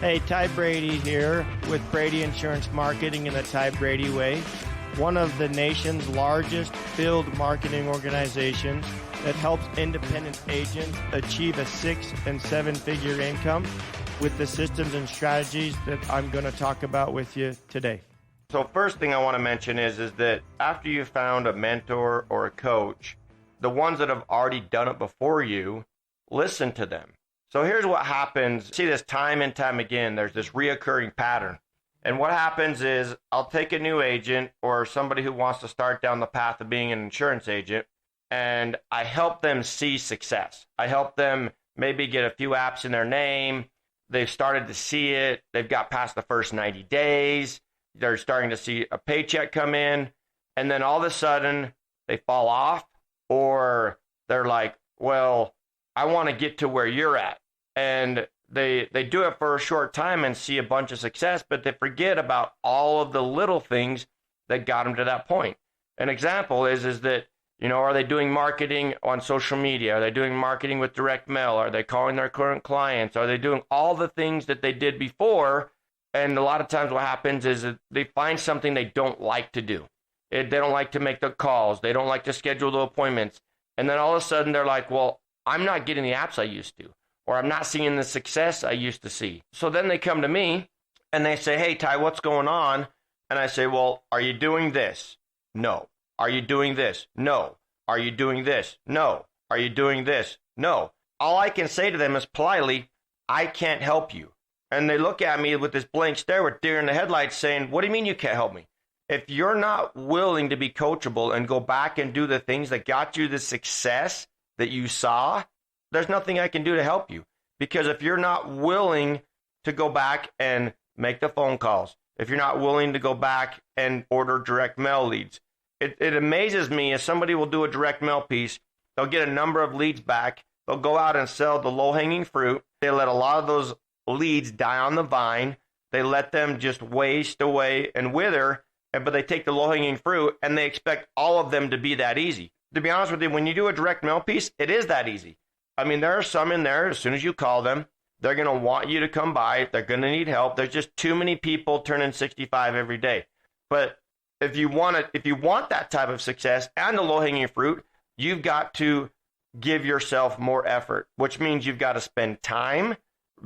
Hey, Ty Brady here with Brady Insurance Marketing in the Ty Brady Way, one of the nation's largest field marketing organizations that helps independent agents achieve a 6- and 7-figure income with the systems and strategies that I'm going to talk about with you today. So first thing I want to mention is that after you found a mentor or a coach, the ones that have already done it before you, listen to them. So here's what happens. See this time and time again. There's this reoccurring pattern. And what happens is I'll take a new agent or somebody who wants to start down the path of being an insurance agent, and I help them see success. I help them maybe get a few apps in their name. They've started to see it. They've got past the first 90 days. They're starting to see a paycheck come in. And then all of a sudden they fall off, or they're like, well, I want to get to where you're at. And they do it for a short time and see a bunch of success, but they forget about all of the little things that got them to that point. An example is that, are they doing marketing on social media? Are they doing marketing with direct mail? Are they calling their current clients? Are they doing all the things that they did before? And a lot of times what happens is that they find something they don't like to do. They don't like to make the calls. They don't like to schedule the appointments. And then all of a sudden they're like, well, I'm not getting the apps I used to, or I'm not seeing the success I used to see. So then they come to me and they say, hey, Ty, what's going on? And I say, well, are you doing this? No. Are you doing this? No. Are you doing this? No. Are you doing this? No. All I can say to them is politely, I can't help you. And they look at me with this blank stare with deer in the headlights saying, what do you mean you can't help me? If you're not willing to be coachable and go back and do the things that got you the success that you saw, there's nothing I can do to help you. Because if you're not willing to go back and make the phone calls, if you're not willing to go back and order direct mail leads, it amazes me if somebody will do a direct mail piece, they'll get a number of leads back, they'll go out and sell the low-hanging fruit, they let a lot of those leads die on the vine, they let them just waste away and wither, but they take the low-hanging fruit and they expect all of them to be that easy. To be honest with you, when you do a direct mail piece, it is that easy. I mean, there are some in there, as soon as you call them, they're going to want you to come by. They're going to need help. There's just too many people turning 65 every day. But if you want that type of success and the low-hanging fruit, you've got to give yourself more effort, which means you've got to spend time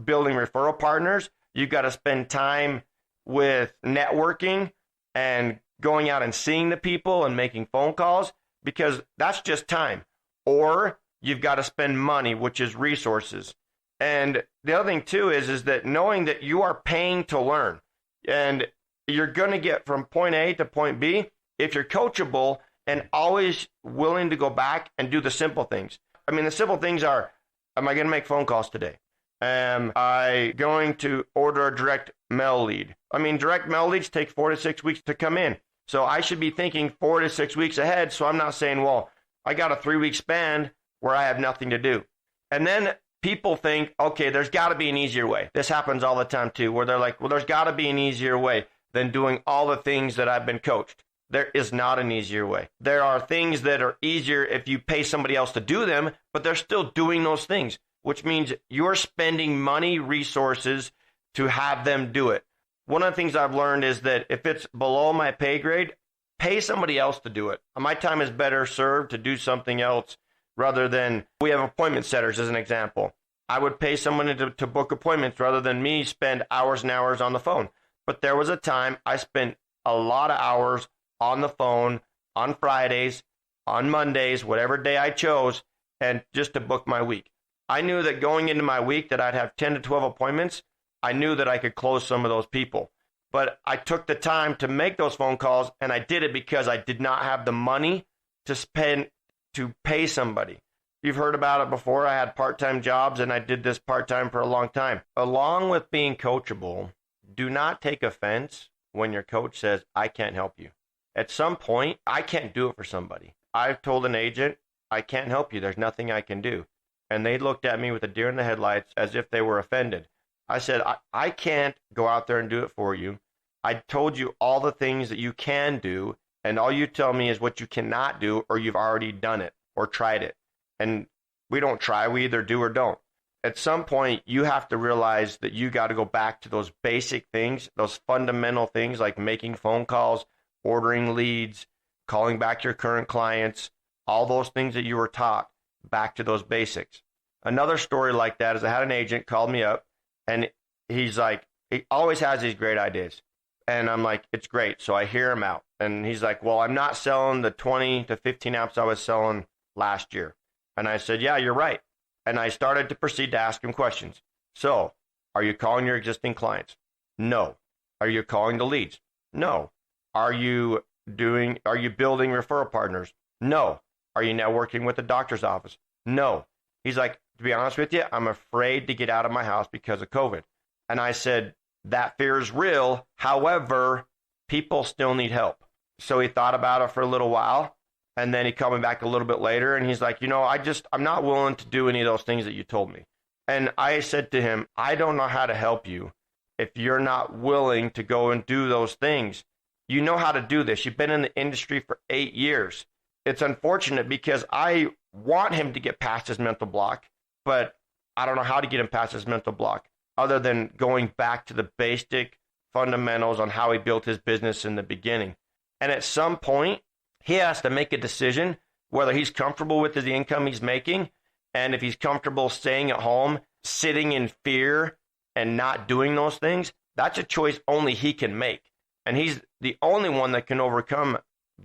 building referral partners. You've got to spend time with networking and going out and seeing the people and making phone calls, because that's just time. Or you've got to spend money, which is resources. And the other thing too is that knowing that you are paying to learn, and you're going to get from point A to point B if you're coachable and always willing to go back and do the simple things. I mean, the simple things are, am I going to make phone calls today? Am I going to order a direct mail lead? I mean, direct mail leads take 4 to 6 weeks to come in. So I should be thinking 4 to 6 weeks ahead. So I'm not saying, well, I got a 3-week span where I have nothing to do. And then people think, okay, there's got to be an easier way. This happens all the time too, where they're like, well, there's got to be an easier way than doing all the things that I've been coached. There is not an easier way. There are things that are easier if you pay somebody else to do them, but they're still doing those things, which means you're spending money, resources to have them do it. One of the things I've learned is that if it's below my pay grade, pay somebody else to do it. My time is better served to do something else rather than, we have appointment setters as an example. I would pay someone to book appointments rather than me spend hours and hours on the phone. But there was a time I spent a lot of hours on the phone on Fridays, on Mondays, whatever day I chose, and just to book my week. I knew that going into my week that I'd have 10 to 12 appointments. I knew that I could close some of those people. But I took the time to make those phone calls, and I did it because I did not have the money to spend to pay somebody. You've heard about it before. I had part-time jobs, and I did this part-time for a long time. Along with being coachable, do not take offense when your coach says, I can't help you. At some point, I can't do it for somebody. I've told an agent, I can't help you. There's nothing I can do. And they looked at me with a deer in the headlights as if they were offended. I said, I can't go out there and do it for you. I told you all the things that you can do, and all you tell me is what you cannot do, or you've already done it or tried it. And we don't try, we either do or don't. at some point you have to realize that you got to go back to those basic things, those fundamental things like making phone calls, ordering leads, calling back your current clients, all those things that you were taught, back to those basics. Another story like that is I had an agent called me up, and he's like, he always has these great ideas. And I'm like, it's great. So I hear him out. And he's like, well, I'm not selling the 20 to 15 amps I was selling last year. And I said, yeah, you're right. And I started to proceed to ask him questions. So, are you calling your existing clients? No. Are you calling the leads? No. Are you building referral partners? No. Are you now working with the doctor's office? No. He's like, to be honest with you, I'm afraid to get out of my house because of COVID. And I said, that fear is real. However, people still need help. So he thought about it for a little while. And then he called me back a little bit later and he's like, I'm not willing to do any of those things that you told me. And I said to him, I don't know how to help you if you're not willing to go and do those things. You know how to do this. You've been in the industry for 8 years. It's unfortunate because I want him to get past his mental block, but I don't know how to get him past his mental block other than going back to the basic fundamentals on how he built his business in the beginning. And at some point, he has to make a decision whether he's comfortable with the income he's making, and if he's comfortable staying at home, sitting in fear and not doing those things. That's a choice only he can make. And he's the only one that can overcome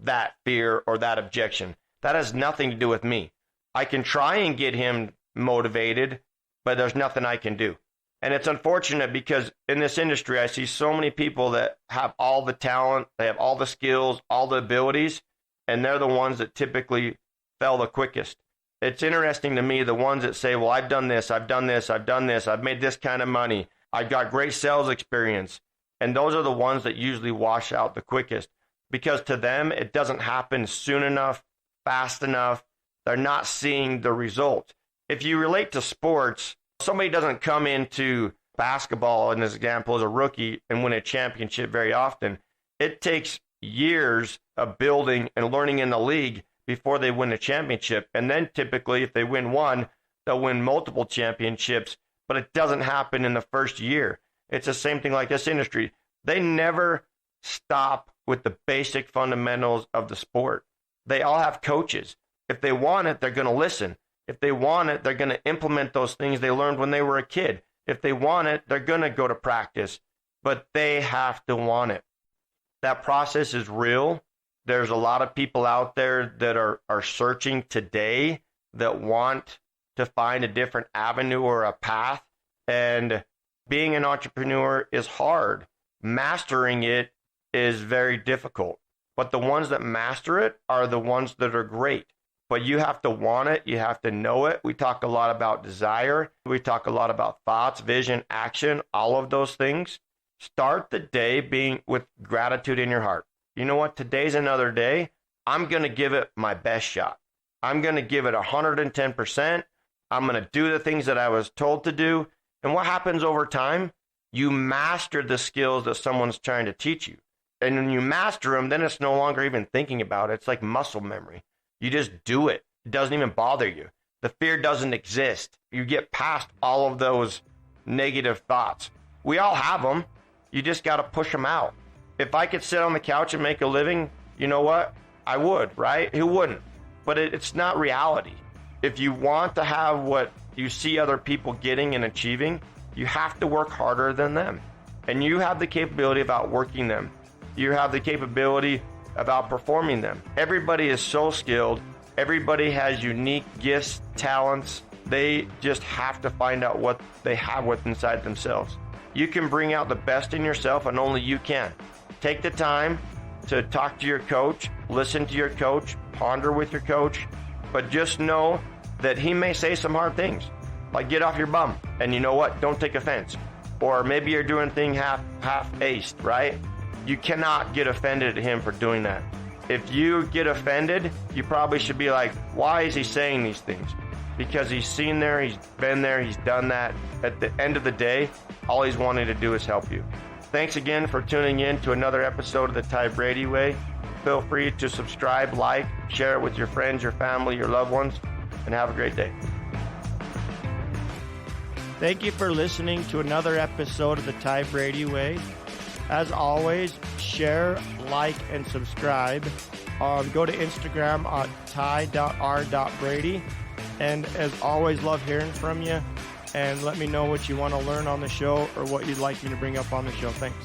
that fear or that objection. That has nothing to do with me. I can try and get him motivated, but there's nothing I can do. And it's unfortunate because in this industry, I see so many people that have all the talent, they have all the skills, all the abilities, and they're the ones that typically fell the quickest. It's interesting to me, the ones that say, well, I've done this, I've made this kind of money, I've got great sales experience. And those are the ones that usually wash out the quickest because to them, it doesn't happen soon enough, fast enough. They're not seeing the results. If you relate to sports, somebody doesn't come into basketball, in this example, as a rookie and win a championship very often. It takes years of building and learning in the league before they win a championship. And then typically, if they win one, they'll win multiple championships, but it doesn't happen in the first year. It's the same thing like this industry. They never stop with the basic fundamentals of the sport. They all have coaches. If they want it, they're going to listen. If they want it, they're going to implement those things they learned when they were a kid. If they want it, they're going to go to practice, but they have to want it. That process is real. There's a lot of people out there that are searching today that want to find a different avenue or a path. And being an entrepreneur is hard. Mastering it is very difficult. But the ones that master it are the ones that are great. But you have to want it. You have to know it. We talk a lot about desire. We talk a lot about thoughts, vision, action, all of those things. Start the day being with gratitude in your heart. You know what? Today's another day. I'm going to give it my best shot. I'm going to give it 110%. I'm going to do the things that I was told to do. And what happens over time? You master the skills that someone's trying to teach you. And when you master them, then it's no longer even thinking about it. It's like muscle memory. You just do it. It doesn't even bother you. The fear doesn't exist. You get past all of those negative thoughts. We all have them. You just got to push them out. If I could sit on the couch and make a living, you know what? I would, right? Who wouldn't? But it's not reality. If you want to have what you see other people getting and achieving, you have to work harder than them. And you have the capability of outworking them. You have the capability of outperforming them. Everybody is so skilled. Everybody has unique gifts, talents. They just have to find out what they have within inside themselves. You can bring out the best in yourself, and only you can. Take the time to talk to your coach, listen to your coach, ponder with your coach, but just know that he may say some hard things, like get off your bum, and you know what? Don't take offense. Or maybe you're doing things half-aced, right? You cannot get offended at him for doing that. If you get offended, you probably should be like, why is he saying these things? Because he's seen there, he's been there, he's done that. At the end of the day, all he's wanting to do is help you. Thanks again for tuning in to another episode of the Ty Brady Way. Feel free to subscribe, like, share it with your friends, your family, your loved ones, and have a great day. Thank you for listening to another episode of the Ty Brady Way. As always, share, like, and subscribe. Go to Instagram at ty.r.brady. And as always, love hearing from you. And let me know what you want to learn on the show or what you'd like me to bring up on the show. Thanks.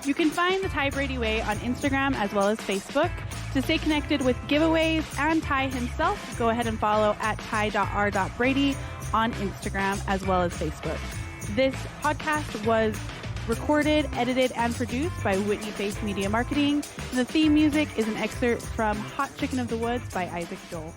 You can find the Ty Brady Way on Instagram as well as Facebook. To stay connected with giveaways and Ty himself, go ahead and follow at ty.r.brady on Instagram as well as Facebook. This podcast was recorded, edited, and produced by Whitney Face Media Marketing. The theme music is an excerpt from Hot Chicken of the Woods by Isaac Joel.